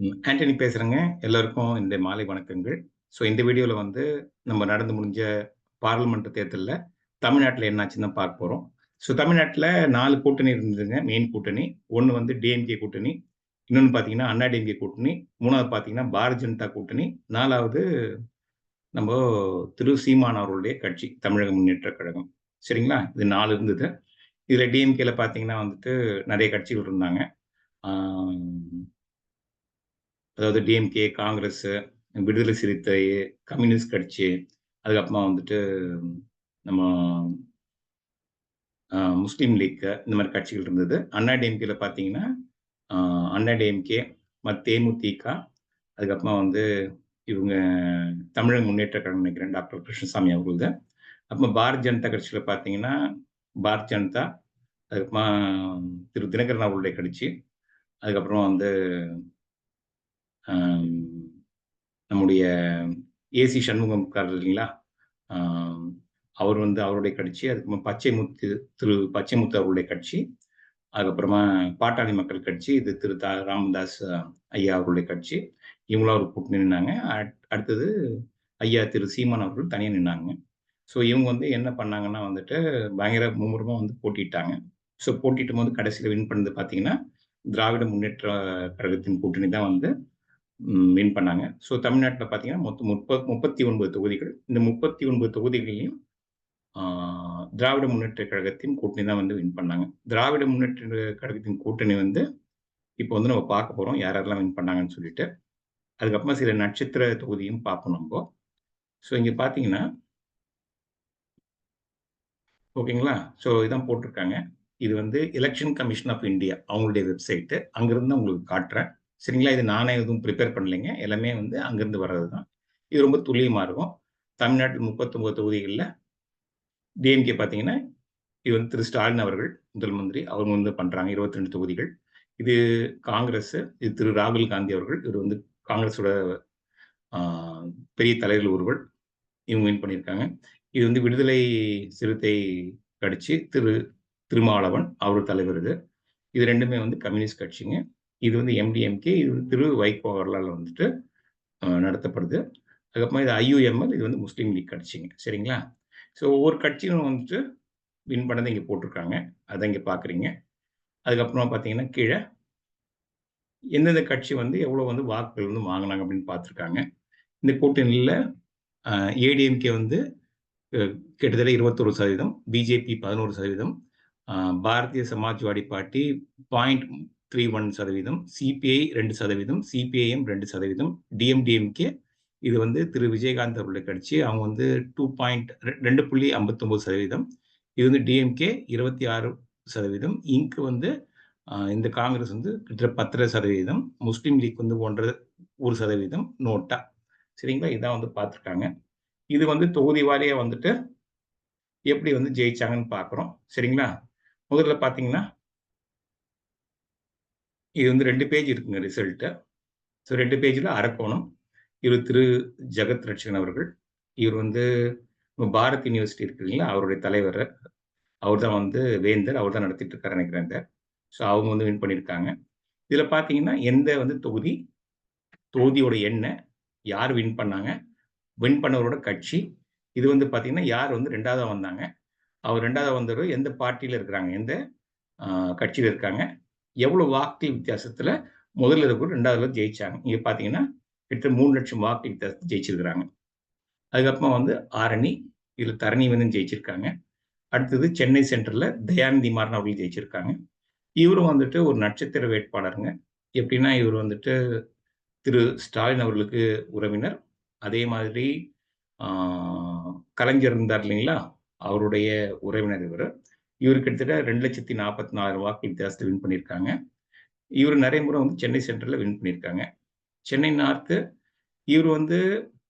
ஆண்டனி பேசுறேங்க. எல்லாருக்கும் இந்த மாலை வணக்கங்கள். இந்த வீடியோல வந்து நம்ம நடந்து முடிஞ்ச பார்லிமென்ட் தேர்தல்ல தமிழ்நாட்டுல என்னாச்சுன்னு தான் பார்க்க போறோம். தமிழ்நாட்டுல 4 கூட்டணி இருந்ததுங்க. மெயின் கூட்டணி. 1 வந்து டிஎம்கே கூட்டணி. இன்னொன்னு பார்த்தீங்கன்னா, அண்ணா டிஎம்கே கூட்டணி. 3வது பார்த்தீங்கன்னா, பாரதிய ஜனதா கூட்டணி. 4வது நம்ப திரு சீமான் அவர்களுடைய கட்சி, தமிழக முன்னேற்றக் கழகம். சரிங்களா? இது 4 இருந்தது. இதுல டிஎம்கேல பார்த்தீங்கன்னா வந்துட்டு நெறைய கட்சிகள் இருந்தாங்க. ஆ அதாவது டிஎம்கே, காங்கிரஸ், விடுதலை சிறுத்தை, கம்யூனிஸ்ட் கட்சி, அதுக்கப்புறமா வந்துட்டு நம்ம முஸ்லீம் லீக் இந்த மாரி கட்சிகள் இருந்தது. அண்ணா டிஎம்கேல பார்த்தீங்கன்னா, அ அண்ணா டிஎம்கே, தேமுதிக, அதுக்கப்புறமா வந்து இவங்க தமிழக முன்னேற்ற கழகம் நினைக்கிறேன் டாக்டர் கிருஷ்ணசாமி அவர்களது. அப்புறம் பாரதிய ஜனதா கட்சியில பார்த்தீங்கன்னா, பாரத் ஜனதா, அதுக்கப்புறமா திரு தினகரன் அவர்களுடைய கட்சி, அதுக்கப்புறம் வந்து அ நம்முடைய ஏசி சண்முகம் இருக்காரு இல்லைங்களா? ஆ அவர் வந்து அவருடைய கட்சி. அதுக்கப்புறம் திரு பச்சைமுத்து அவர்களுடைய கட்சி. அதுக்கப்புறமா பாட்டாளி மக்கள் கட்சி. இது திரு ராமதாஸ் ஐயா அவர்களுடைய கட்சி. இவங்களும் ஒரு கூட்டணி நின்னாங்க. அடுத்தது ஐயா திரு சீமான் அவர்கள் தனியா நின்னாங்க. இவங்க வந்து என்ன பண்ணாங்கன்னா வந்துட்டு, பயங்கர மும்முரமா வந்து போட்டியிட்டாங்க. போட்டியிடும்போது கடைசியில வின் பண்ணது பார்த்தீங்கன்னா, திராவிட முன்னேற்ற கழகத்தின் கூட்டணி தான் வந்து வின் பண்ணாங்க. தமிழ்நாட்டுல பார்த்தீங்கன்னா, மொத்தம் 39 தொகுதிகள். இந்த 39 தொகுதிகள்லயும் ஆ திராவிட முன்னேற்ற கழகத்தின் கூட்டணி தான் வந்து வின் பண்ணாங்க. திராவிட முன்னேற்ற கழகத்தின் கூட்டணி வந்து இப்போ வந்து நம்ம பார்க்க போறோம். யார் யாரெல்லாம் வின் பண்ணாங்கன்னு சொல்லிட்டு. அதுக்கப்புறமா சில நட்சத்திர தொகுதியும் பார்ப்போம் நம்போ. இங்க பார்த்தீங்கன்னா ஓகேங்களா? இதான் போட்டிருக்காங்க. இது வந்து எலக்ஷன் கமிஷன் ஆஃப் இந்தியா அவங்களுடைய வெப்சைட். அங்கிருந்து உங்களுக்கு காட்டுறேன். சரிங்களா? இது நானே எதுவும் பிரிப்பேர் பண்ணலைங்க. எல்லாமே வந்து அங்கிருந்து வர்றது தான். இது ரொம்ப துல்லியமா இருக்கும். தமிழ்நாட்டில் 39 தொகுதிகள்ல டிஎம்கே பார்த்தீங்கன்னா, இது வந்து திரு ஸ்டாலின் அவர்கள் முதல் மந்திரி. அவங்க வந்து பண்றாங்க 22 தொகுதிகள். இது காங்கிரஸ். இது திரு ராகுல் காந்தி அவர்கள். இவர் வந்து காங்கிரஸோட ஆ பெரிய தலைவர்கள் ஒருவர். இவங்க வின் பண்ணியிருக்காங்க. இது வந்து விடுதலை சிறுத்தை கட்சி திருமாவளவன் அவர் தலைவர் இது. இது 2மே வந்து கம்யூனிஸ்ட் கட்சிங்க. இது வந்து எம்டிஎம்கே. இது வந்து திரு வைகோ அவர்களால வந்துட்டு நடத்தப்படுது. அதுக்கப்புறமா இது ஐயுஎம்எல். இது வந்து முஸ்லீம் லீக் கட்சிங்க. சரிங்களா? ஒவ்வொரு கட்சியும் வந்துட்டு வின் பண்ணத இங்க போட்டிருக்காங்க. அத இங்க பார்க்குறீங்க. அதுக்கப்புறமா பார்த்தீங்கன்னா, கீழ எந்தெந்த கட்சி வந்து எவ்வளோ வந்து வாக்குகள் வந்து வாங்குனாங்க அப்படின்னு பார்த்துருக்காங்க. இந்த கூட்டணியில அ ஏடிஎம்கே வந்து அ கிட்டத்தட்ட 21%, பிஜேபி 11%, அ Bharatiya Samajwadi party 0.31%, CPI 2%, CPIM 2%, DMDK இது வந்து திரு விஜயகாந்த் அவர்களுடைய கட்சி. அவங்க வந்து 2.59%. இது வந்து டிஎம்கே 26%. இங்க் வந்து இந்த காங்கிரஸ் வந்து கிட்டத்தட்ட 10.5%. முஸ்லீம் லீக் வந்து 1% நோட்டா. சரிங்களா? இதான் வந்து பார்த்துருக்காங்க. இது வந்து தொகுதி வாரியா வந்துட்டு எப்படி வந்து ஜெயிச்சாங்கன்னு பார்க்குறோம். சரிங்களா? முதல்ல பார்த்தீங்கன்னா, இது வந்து 2 பேஜ் இருக்குங்க ரிசல்ட். 2 பேஜ்ல அரக்கோணம். இவர் திரு ஜெகத் ரட்சகன் அவர்கள். இவர் வந்து பாரத் யுனிவர்சிட்டி இருக்கு இல்லைங்களா? அவருடைய தலைவர். அவர் தான் வந்து வேந்தர். அவர் தான் நடத்திட்டு இருக்காருன்னு நினைக்கிறேன் இத. அவங்க வந்து வின் பண்ணியிருக்காங்க. இதுல பார்த்தீங்கன்னா, எந்த வந்து தொகுதி, தொகுதியோட எண்ண, யார் வின் பண்ணாங்க, வின் பண்ணவரோட கட்சி, இது வந்து பார்த்தீங்கன்னா, யார் வந்து 2வதா வந்தாங்க, அவர் 2வதா வந்தவர் எந்த பார்ட்டில இருக்கிறாங்க, எந்த அ கட்சியில இருக்காங்க, எவ்வளவு வாக்கு வித்தியாசத்துல முதல்ல இருக்கிறவர் 2வதுல ஜெயிச்சாங்க. இங்க பார்த்தீங்கன்னா, கிட்டத்தட்ட 3,00,000 வாக்கு வித்தியாசத்துல ஜெயிச்சிருக்கிறாங்க. அதுக்கப்புறமா வந்து ஆரணி, இதுல தரணி வந்து ஜெயிச்சிருக்காங்க. அடுத்தது சென்னை சென்ட்ரல்ல தயாநிதி மாறன் அவர்கள் ஜெயிச்சிருக்காங்க. இவரும் வந்துட்டு ஒரு நட்சத்திர வேட்பாளருங்க. எப்படின்னா, இவர் வந்துட்டு திரு ஸ்டாலின் அவர்களுக்கு உறவினர். அதே மாதிரி ஆ கலைஞர் இருந்தார் இல்லைங்களா? அவருடைய உறவினர் இவரு. இவரு கிட்டத்தட்ட 2,44,000 வாக்கு வித்தியாசத்துல வின் பண்ணியிருக்காங்க. இவரு நெறைய முறை வந்து சென்னை சென்ட்ரல்ல வின் பண்ணியிருக்காங்க. சென்னை நார்த்து இவரு வந்து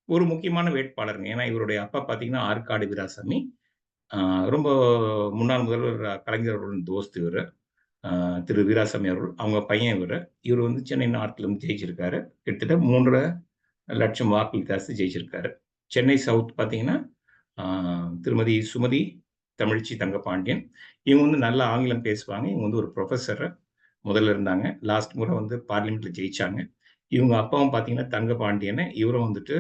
ஒரு முக்கியமான வேட்பாளருங்க. ஏன்னா, இவருடைய அப்பா பார்த்தீங்கன்னா, ஆற்காடு வீராசாமி. ஆ ரொம்ப முன்னாள் முதல்வர் கலைஞர் அவர்களின் தோஸ்த் இவரு. திரு வீராசாமி அவர்கள். அவங்க பையன் இவரு. இவரு வந்து சென்னை நார்த்ல இருந்து ஜெயிச்சிருக்காரு. கிட்டத்தட்ட 3,50,000 வாக்கு வித்தியாசத்துல ஜெயிச்சிருக்காரு. சென்னை சவுத் பார்த்தீங்கன்னா, ஆ திருமதி சுமதி தமிழ்ச்சி தங்கபாண்டியன். இவங்க வந்து நல்லா ஆங்கிலம் பேசுவாங்க. இவங்க வந்து ஒரு புரொஃபசர் முதல்ல இருந்தாங்க. லாஸ்ட் முறை வந்து பார்லிமென்ட்ல ஜெயிச்சாங்க. இவங்க அப்பாவும் பார்த்தீங்கன்னா தங்கபாண்டியன். இவரும் வந்துட்டு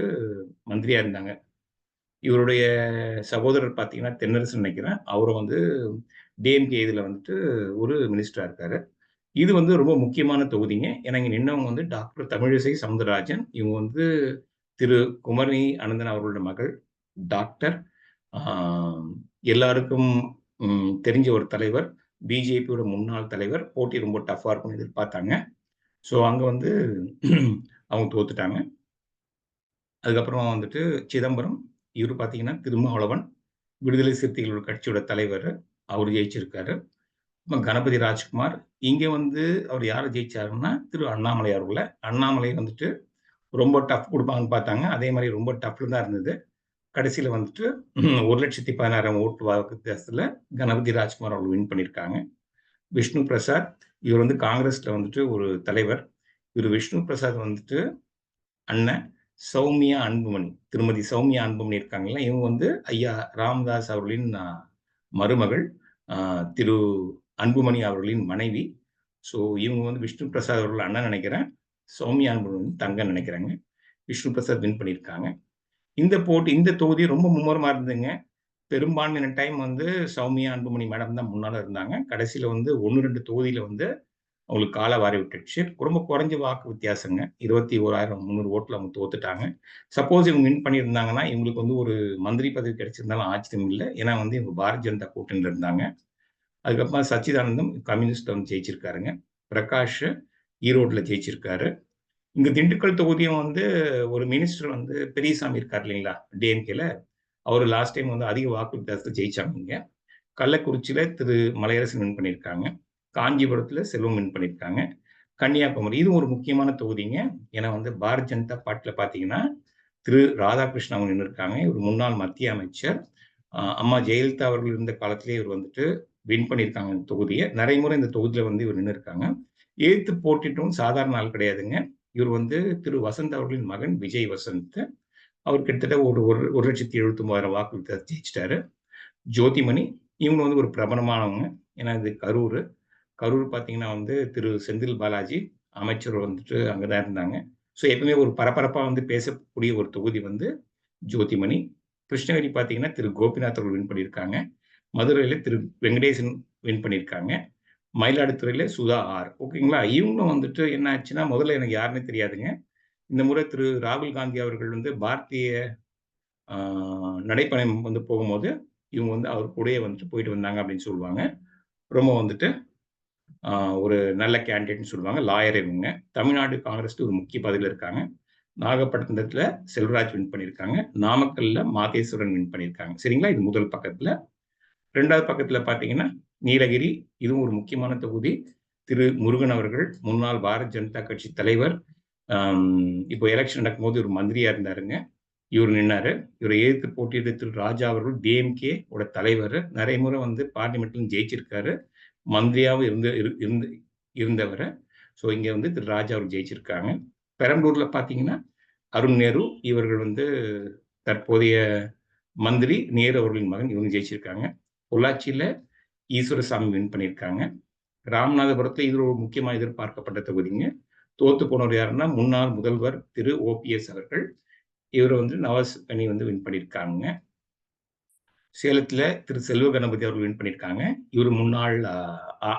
மந்திரியா இருந்தாங்க. இவருடைய சகோதரர் பார்த்தீங்கன்னா தென்னரசுன்னு நெனைக்கிறேன். அவரும் வந்து டிஎம்கே இதுல வந்துட்டு ஒரு மினிஸ்டரா இருக்காரு. இது வந்து ரொம்ப முக்கியமான தொகுதிங்க. ஏன்னா இங்க நின்னவங்க வந்து டாக்டர் தமிழிசை சவுந்தரராஜன். இவங்க வந்து திரு குமரி அனந்தன் அவர்களுடைய மகள். டாக்டர். ஆ எல்லாருக்கும் தெரிஞ்ச ஒரு தலைவர். பிஜேபியோட முன்னாள் தலைவர். போட்டி ரொம்ப டஃப்பா இருக்கும்னு எதிர்பார்த்தாங்க. ஸோ அங்க வந்து அவங்க தோத்துட்டாங்க. அதுக்கப்புறம் வந்துட்டு சிதம்பரம். இவரு பார்த்தீங்கன்னா திருமாவளவன். விடுதலை சிறுத்தைகள் கட்சியோட தலைவரு. அவரு ஜெயிச்சிருக்காரு. அப்புறம் கணபதி ராஜ்குமார். இங்க வந்து அவர் யார ஜெயிச்சாருன்னா, திரு அண்ணாமலை அவர்கள. அண்ணாமலை வந்துட்டு ரொம்ப டஃப் குடுப்பாங்கன்னு பார்த்தாங்க. அதே மாரி ரொம்ப டஃப்ல தான் இருந்தது. கடைசியில வந்துட்டு 1,16,000 ஓட்டு வாக்கு வித்தியாசத்துல கணபதி ராஜ்குமார் அவர்கள் வின் பண்ணியிருக்காங்க. விஷ்ணு பிரசாத். இவர் வந்து காங்கிரஸ்ல வந்துட்டு ஒரு தலைவர். இவரு விஷ்ணு பிரசாத் வந்துட்டு அண்ணன். சௌமியா அன்புமணி. திருமதி சௌமியா அன்புமணி இருக்காங்கல்ல, இவங்க வந்து ஐயா ராமதாஸ் அவர்களின் மருமகள். அ திரு அன்புமணி அவர்களின் மனைவி. ஸோ இவங்க வந்து விஷ்ணு பிரசாத் அவர்கள் அண்ணன் நெனைக்கிறேன். சௌமியா அன்புமணி தங்கன்னு நெனைக்கிறேங்க. விஷ்ணு பிரசாத் வின் பண்ணியிருக்காங்க. இந்த தொகுதி ரொம்ப மும்முரமா இருந்ததுங்க. பெரும்பான்மையான டைம் வந்து சௌமியா அன்புமணி மேடம் தான் முன்னால இருந்தாங்க. கடைசியில வந்து 1, 2 தொகுதியில வந்து அவங்களுக்கு கால வாரி விட்டுடுச்சு. ரொம்ப குறைஞ்ச வாக்கு வித்தியாசங்க. 21,300 ஓட்டுல அவங்க தோத்துட்டாங்க. சப்போஸ் இவங்க வின் பண்ணியிருந்தாங்கன்னா, இவங்களுக்கு வந்து ஒரு மந்திரி பதவி கிடைச்சிருந்தாலும் ஆச்சரியம் இல்ல. ஏன்னா வந்து இவங்க பாரதிய ஜனதா கூட்டணியில இருந்தாங்க. அதுக்கப்புறமா சச்சிதானந்தம் கம்யூனிஸ்ட்ல வந்து ஜெயிச்சிருக்காருங்க. பிரகாஷ் ஈரோட்ல ஜெயிச்சிருக்காரு. இங்க திண்டுக்கல் தொகுதியும் வந்து ஒரு மினிஸ்டர் வந்து பெரியசாமி இருக்கார் இல்லைங்களா? டிஎம்கேல. அவரு லாஸ்ட் டைம் வந்து அதிக வாக்கு வித்தியாசத்துல ஜெயிச்சாங்க இங்க. கள்ளக்குறிச்சியில திரு மலையரசன் வின் பண்ணியிருக்காங்க. காஞ்சிபுரத்துல செல்வம் வின் பண்ணியிருக்காங்க. கன்னியாகுமரி. இது ஒரு முக்கியமான தொகுதிங்க. ஏன்னா வந்து பாரதிய ஜனதா பார்ட்டில பார்த்தீங்கன்னா, திரு ராதாகிருஷ்ணன் அவங்க நின்னுருக்காங்க. இவர் முன்னாள் மத்திய அமைச்சர். அம்மா ஜெயலலிதா அவர்கள் இருந்த காலத்திலேயே இவர் வந்துட்டு வின் பண்ணியிருக்காங்க இந்த தொகுதிய. நெறைய முறை இந்த தொகுதியில வந்து இவர் நின்னுருக்காங்க. எதிர்த்து போட்டியிட்டவங்க சாதாரண ஆள் கிடையாதுங்க. இவர் வந்து திரு வசந்த் அவர்களின் மகன் விஜய் வசந்த். அவர் கிட்டத்தட்ட ஒரு 1,79,000 வாக்கு வித்தியாசத்துல ஜெயிச்சுட்டாரு. ஜோதிமணி. இவங்க வந்து ஒரு பிரபலமானவங்க. ஏன்னா இது கரூரு. கரூர் பார்த்தீங்கன்னா வந்து திரு செந்தில் பாலாஜி அமைச்சர் வந்துட்டு அங்க தான் இருந்தாங்க. ஸோ எப்பவுமே ஒரு பரபரப்பா வந்து பேசக்கூடிய ஒரு தொகுதி வந்து ஜோதிமணி. கிருஷ்ணகிரி பார்த்தீங்கன்னா, திரு கோபிநாத் அவர்கள் வின் பண்ணியிருக்காங்க. மதுரையில திரு வெங்கடேசன் வின் பண்ணியிருக்காங்க. மயிலாடுதுறையில சுதா ஆர். ஓகேங்களா? இவங்களும் வந்துட்டு என்ன ஆச்சுன்னா, முதல்ல எனக்கு யாருன்னே தெரியாதுங்க. இந்த முறை திரு ராகுல் காந்தி அவர்கள் வந்து பாரதிய ஆ நடைப்பயணம் வந்து போகும்போது, இவங்க வந்து அவர் கூடயே வந்துட்டு போயிட்டு வந்தாங்க அப்படின்னு சொல்லுவாங்க. ரொம்ப வந்துட்டு ஆ ஒரு நல்ல கேண்டிடேட்ன்னு சொல்லுவாங்க. லாயர் இவங்க. தமிழ்நாடு காங்கிரஸ்ல ஒரு முக்கிய பதவியில இருக்காங்க. நாகப்பட்டினத்தில செல்வராஜ் வின் பண்ணியிருக்காங்க. நாமக்கல்ல மாதேஸ்வரன் வின் பண்ணியிருக்காங்க. சரிங்களா? இது முதல் பக்கத்துல. 2வது பக்கத்துல பார்த்தீங்கன்னா, நீலகிரி. இதுவும் ஒரு முக்கியமான தொகுதி. திரு முருகன் அவர்கள் முன்னாள் பாரதிய ஜனதா கட்சி தலைவர். அம் இப்போ எலக்ஷன் நடக்கும்போது இவரு மந்திரியா இருந்தாருங்க. இவரு நின்னாரு. இவர எதிர்த்து போட்டியிட்ட திரு ராஜா அவர்கள் டிஎம்கே ஓட தலைவரு. நெறைய முறை வந்து பார்லிமென்ட்லயும் ஜெயிச்சிருக்காரு. மந்திரியாவும் இருந்தவரு. ஸோ இங்க வந்து திரு ராஜா அவர் ஜெயிச்சிருக்காங்க. பெரம்பலூர்ல பார்த்தீங்கன்னா, அருண் நேரு இவர்கள் வந்து தற்போதைய மந்திரி நேரு அவர்களின் மகன் இவங்க ஜெயிச்சிருக்காங்க. பொள்ளாச்சியில ஈஸ்வரசாமி வின் பண்ணியிருக்காங்க. ராமநாதபுரத்துல இது ஒரு முக்கியமா எதிர்பார்க்கப்பட்ட தொகுதிங்க. தோத்து போனவர் யாருன்னா, முன்னாள் முதல்வர் திரு ஓபிஎஸ் அவர்கள். இவரு வந்து நவாஸ் கனி வந்து வின் பண்ணியிருக்காங்க. சேலத்துல திரு செல்வ கணபதி அவர்கள் வின் பண்ணியிருக்காங்க. இவரு முன்னாள் அ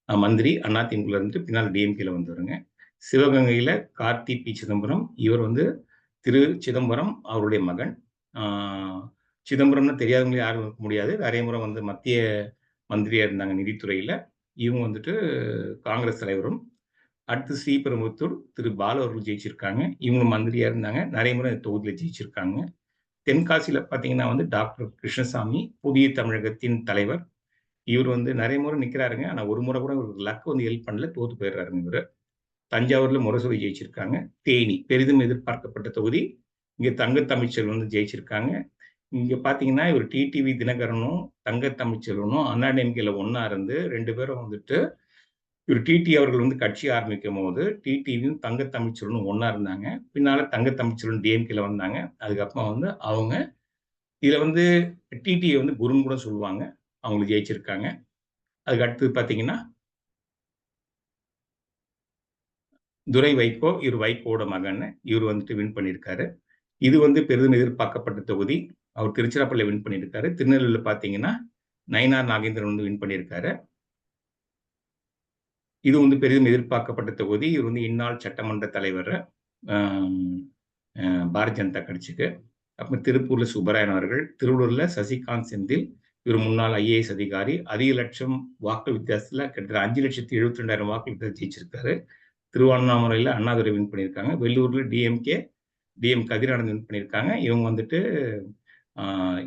அ மந்திரி அதிமுகல இருந்துட்டு பின்னால டிஎம்கேல வந்தவருங்க. சிவகங்கையில கார்த்தி பி. சிதம்பரம். இவர் வந்து திரு சிதம்பரம் அவருடைய மகன். ஆ சிதம்பரம்னா தெரியாதவங்க யாரும் இருக்க முடியாது. நெறைய முறை வந்து மத்திய மந்திரியா இருந்தாங்க நிதித்துறையில. இவங்க வந்துட்டு காங்கிரஸ் தலைவரும். அடுத்து ஸ்ரீபெரும்புத்தூர் திரு பாலு அவர்கள் ஜெயிச்சிருக்காங்க. இவங்க மந்திரியா இருந்தாங்க. நெறைய முறை இந்த தொகுதியில ஜெயிச்சிருக்காங்க. தென்காசியில பார்த்தீங்கன்னா வந்து டாக்டர் கிருஷ்ணசாமி புதிய தமிழகத்தின் தலைவர். இவர் வந்து நெறைய முறை நிக்கிறாருங்க. ஆனா ஒரு முறை கூட இவருக்கு லக் வந்து ஹெல்ப் பண்ணல. தோத்து போயிடுறாருங்க இவரு. தஞ்சாவூர்ல முரசொலி ஜெயிச்சிருக்காங்க. தேனி பெரிதும் எதிர்பார்க்கப்பட்ட தொகுதி. இங்க தங்க தமிழ்ச்செல்வன் வந்து ஜெயிச்சிருக்காங்க. இங்க பார்த்தீங்கன்னா, இவரு டிடிவி தினகரனும், தங்க தமிழ்ச்செல்வனும் அண்ணாடிஎம்கேல ஒண்ணா இருந்து 2 பேரும் வந்துட்டு இவரு டிடி அவர்கள் வந்து கட்சி ஆரம்பிக்கும்போது, டிடிவியும் தங்க தமிழ்ச்செல்வனும் ஒண்ணா இருந்தாங்க. பின்னால தங்க தமிழ்ச்செல்வன் டிஎம்கேல வந்தாங்க. அதுக்கப்புறம் வந்து அவங்க இதுல வந்து டிடிய வந்து குருன்னு கூட சொல்லுவாங்க. அவங்க ஜெயிச்சிருக்காங்க. அதுக்கு அடுத்தது பார்த்தீங்கன்னா, துரை வைகோ, இவர் வைகோவோட மகன். இவர் வந்துட்டு வின் பண்ணியிருக்காரு. இது வந்து பெரிதும் எதிர்பார்க்கப்பட்ட தொகுதி. அவர் திருச்சிராப்பள்ளியில வின் பண்ணியிருக்காரு. திருநெல்வேலியில பார்த்தீங்கன்னா, நயினார் நாகேந்திரன் வந்து வின் பண்ணியிருக்காரு. இது வந்து பெரிதும் எதிர்பார்க்கப்பட்ட தொகுதி. இவர் வந்து இந்நாள் சட்டமன்ற தலைவர். அம் அ பாரதிய ஜனதா கட்சிக்கு. அப்புறம் திருப்பூர்ல சுப்பராயன் அவர்கள், திருவள்ளூர்ல சசிகாந்த் செந்தில், இவர் முன்னாள் ஐஏஎஸ் அதிகாரி. அதிக லட்சம் வாக்கு வித்தியாசத்துல கிட்டத்தட்ட 5,72,000 வாக்கு வித்தியாசம் ஜெயிச்சிருக்காரு. திருவண்ணாமலையில அண்ணாதுரை வின் பண்ணியிருக்காங்க. வெள்ளூர்ல டிஎம் கதிரானந்த் வின் பண்ணியிருக்காங்க. இவங்க வந்துட்டு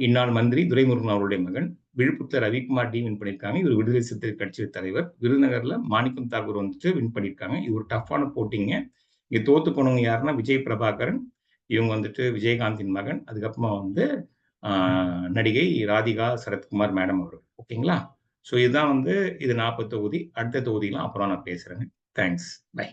இந்நாள் மந்திரி துரைமுருகன் அவருடைய மகன். விழுப்புரத்துல ரவிக்குமார் வின் பண்ணியிருக்காங்க. இவர் விடுதலை சிறுத்தை கட்சி தலைவர். விருதுநகர்ல மாணிக்கம் தாக்கூர் வந்துட்டு வின் பண்ணியிருக்காங்க. இது ஒரு டஃப்பான போட்டிங்க. இங்க தோத்து போனவங்க யாருன்னா விஜய் பிரபாகரன், இவங்க வந்துட்டு விஜயகாந்தின் மகன். அதுக்கப்புறமா வந்து நடிகை ராதிகா சரத்குமார் மேடம் அவர்கள். ஓகேங்களா? ஸோ இதுதான் வந்து இது 40 தொகுதி. அடுத்த தொகுதியெல்லாம் அப்புறம் நான் பேசுறேங்க. தேங்க்ஸ். பை.